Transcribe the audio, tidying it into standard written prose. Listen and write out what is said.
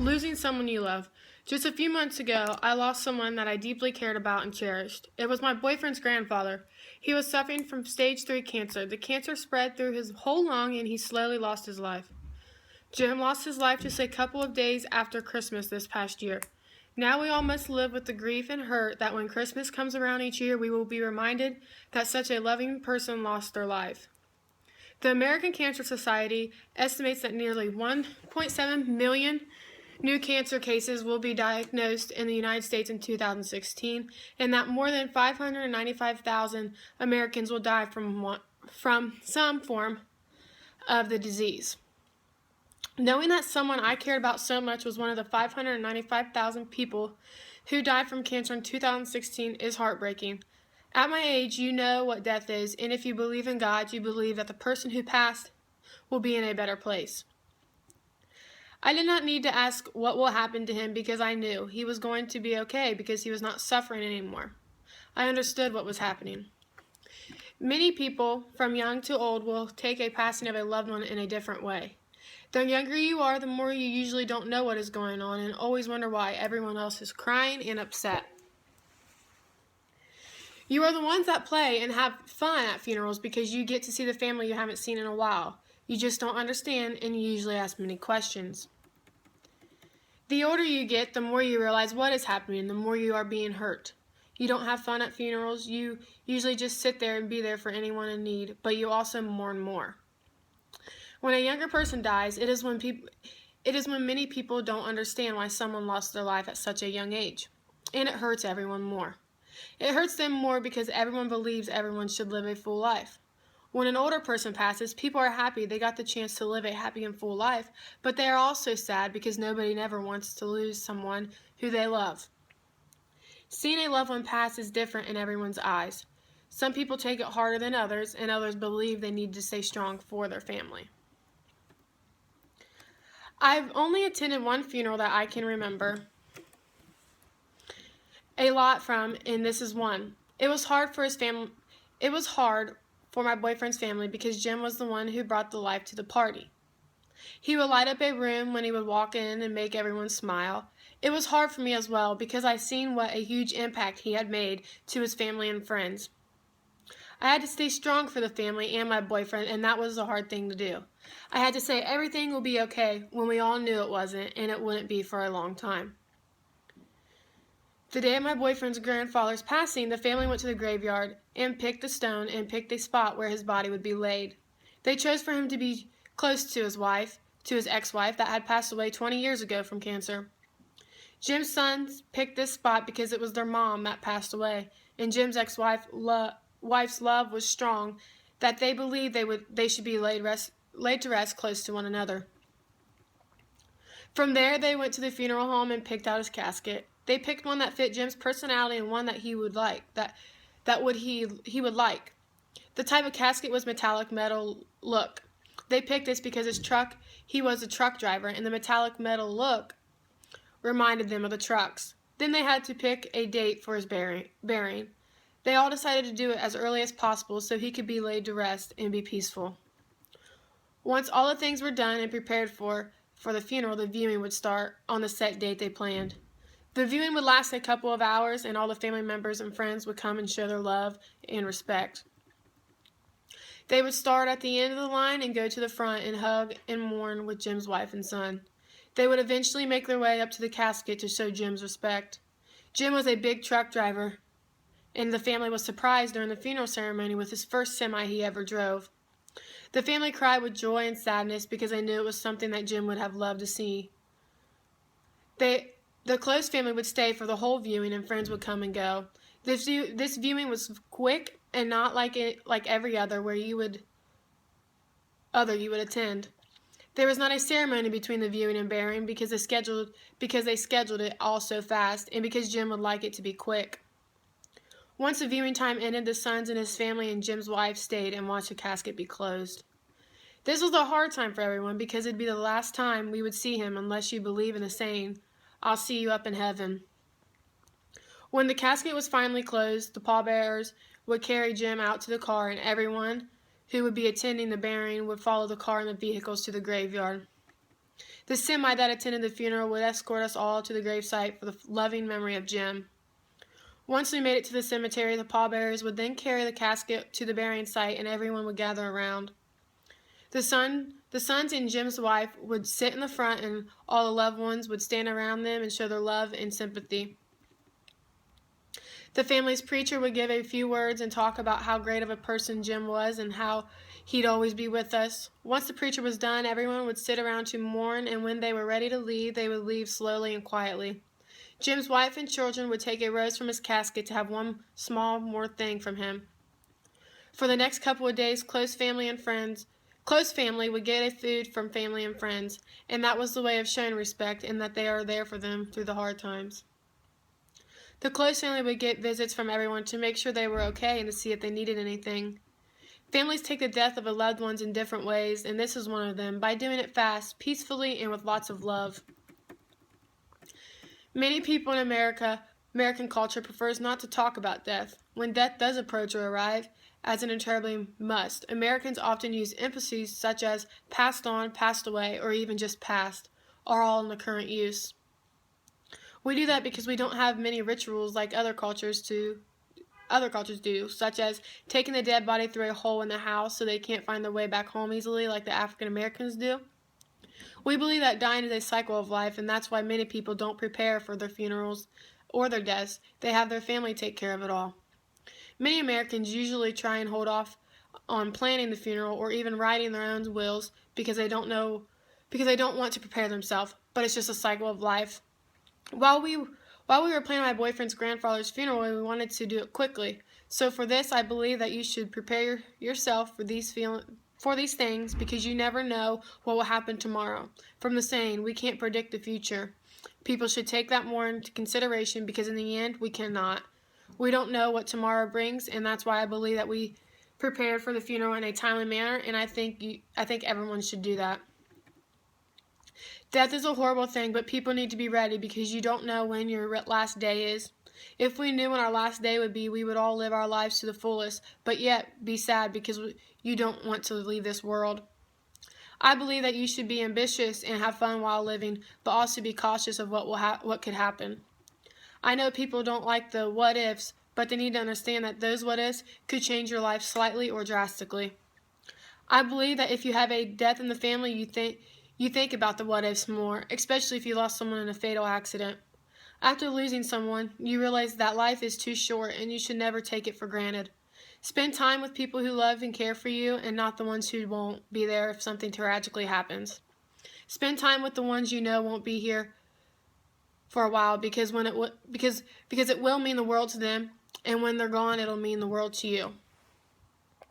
Losing someone you love. Just a few months ago, I lost someone that I deeply cared about and cherished. It was my boyfriend's grandfather. He was suffering from stage 3 cancer. The cancer spread through his whole lung and he slowly lost his life. Jim lost his life just a couple of days after Christmas this past year. Now we all must live with the grief and hurt that when Christmas comes around each year, we will be reminded that such a loving person lost their life. The American Cancer Society estimates that nearly 1.7 million new cancer cases will be diagnosed in the United States in 2016, and that more than 595,000 Americans will die from some form of the disease. Knowing that someone I cared about so much was one of the 595,000 people who died from cancer in 2016 is heartbreaking. At my age, you know what death is, and if you believe in God, you believe that the person who passed will be in a better place. I did not need to ask what will happen to him because I knew he was going to be okay because he was not suffering anymore. I understood what was happening. Many people, from young to old, will take a passing of a loved one in a different way. The younger you are, the more you usually don't know what is going on and always wonder why everyone else is crying and upset. You are the ones that play and have fun at funerals because you get to see the family you haven't seen in a while. You just don't understand and you usually ask many questions. The older you get, the more you realize what is happening, the more you are being hurt. You don't have fun at funerals. You usually just sit there and be there for anyone in need, but you also mourn more. When a younger person dies, it is when many people don't understand why someone lost their life at such a young age, and it hurts everyone more. It hurts them more because everyone believes everyone should live a full life. When an older person passes, people are happy they got the chance to live a happy and full life, but they are also sad because nobody never wants to lose someone who they love. Seeing a loved one pass is different in everyone's eyes. Some people take it harder than others, and others believe they need to stay strong for their family. I've only attended one funeral that I can remember a lot from, and this is one. It was hard for his family. It was hard for my boyfriend's family because Jim was the one who brought the life to the party. He would light up a room when he would walk in and make everyone smile. It was hard for me as well because I seen what a huge impact he had made to his family and friends. I had to stay strong for the family and my boyfriend, and that was a hard thing to do. I had to say everything will be okay when we all knew it wasn't, and it wouldn't be for a long time. The day of my boyfriend's grandfather's passing, the family went to the graveyard and picked a stone and picked a spot where his body would be laid. They chose for him to be close to his ex-wife that had passed away 20 years ago from cancer. Jim's sons picked this spot because it was their mom that passed away, and Jim's ex-wife's love was strong that they believed they should be laid to rest close to one another. From there, they went to the funeral home and picked out his casket. They picked one that fit Jim's personality and one that he would like. He would like. The type of casket was metallic metal look. They picked this because he was a truck driver, and the metallic metal look reminded them of the trucks. Then they had to pick a date for his burying. They all decided to do it as early as possible so he could be laid to rest and be peaceful. Once all the things were done and prepared for the funeral, the viewing would start on the set date they planned. The viewing would last a couple of hours, and all the family members and friends would come and show their love and respect. They would start at the end of the line and go to the front and hug and mourn with Jim's wife and son. They would eventually make their way up to the casket to show Jim's respect. Jim was a big truck driver, and the family was surprised during the funeral ceremony with his first semi he ever drove. The family cried with joy and sadness because they knew it was something that Jim would have loved to see. The close family would stay for the whole viewing, and friends would come and go. This viewing was quick and not like every other where you would attend. There was not a ceremony between the viewing and burying because they scheduled it all so fast, and because Jim would like it to be quick. Once the viewing time ended, the sons and his family and Jim's wife stayed and watched the casket be closed. This was a hard time for everyone because it'd be the last time we would see him unless you believe in the saying, "I'll see you up in heaven." When the casket was finally closed, the pallbearers would carry Jim out to the car, and everyone who would be attending the burying would follow the car and the vehicles to the graveyard. The semi that attended the funeral would escort us all to the gravesite for the loving memory of Jim. Once we made it to the cemetery, the pallbearers would then carry the casket to the burying site and everyone would gather around. The sons and Jim's wife would sit in the front and all the loved ones would stand around them and show their love and sympathy. The family's preacher would give a few words and talk about how great of a person Jim was and how he'd always be with us. Once the preacher was done, everyone would sit around to mourn, and when they were ready to leave, they would leave slowly and quietly. Jim's wife and children would take a rose from his casket to have one small more thing from him. For the next couple of days, close family would get a food from family and friends, and that was the way of showing respect and that they are there for them through the hard times. The close family would get visits from everyone to make sure they were okay and to see if they needed anything. Families take the death of a loved one in different ways, and this is one of them, by doing it fast, peacefully, and with lots of love. Many people in American culture prefers not to talk about death. When death does approach or arrive, as it inevitably must, Americans often use emphases such as passed on, passed away, or even just passed, are all in the current use. We do that because we don't have many rituals like other cultures do, such as taking the dead body through a hole in the house so they can't find their way back home easily like the African Americans do. We believe that dying is a cycle of life, and that's why many people don't prepare for their funerals or their deaths. They have their family take care of it all. Many Americans usually try and hold off on planning the funeral or even writing their own wills because they don't want to prepare themselves, but it's just a cycle of life. While we were planning my boyfriend's grandfather's funeral, we wanted to do it quickly. So for this, I believe that you should prepare yourself for these things because you never know what will happen tomorrow. From the saying, we can't predict the future. People should take that more into consideration because in the end, we cannot. We don't know what tomorrow brings, and that's why I believe that we prepare for the funeral in a timely manner, and I think everyone should do that. Death is a horrible thing, but people need to be ready because you don't know when your last day is. If we knew when our last day would be, we would all live our lives to the fullest, but yet be sad because you don't want to leave this world. I believe that you should be ambitious and have fun while living, but also be cautious of what could happen. I know people don't like the what ifs, but they need to understand that those what ifs could change your life slightly or drastically. I believe that if you have a death in the family, you think about the what ifs more, especially if you lost someone in a fatal accident. After losing someone, you realize that life is too short and you should never take it for granted. Spend time with people who love and care for you and not the ones who won't be there if something tragically happens. Spend time with the ones you know won't be here for a while because it will mean the world to them, and when they're gone, it'll mean the world to you.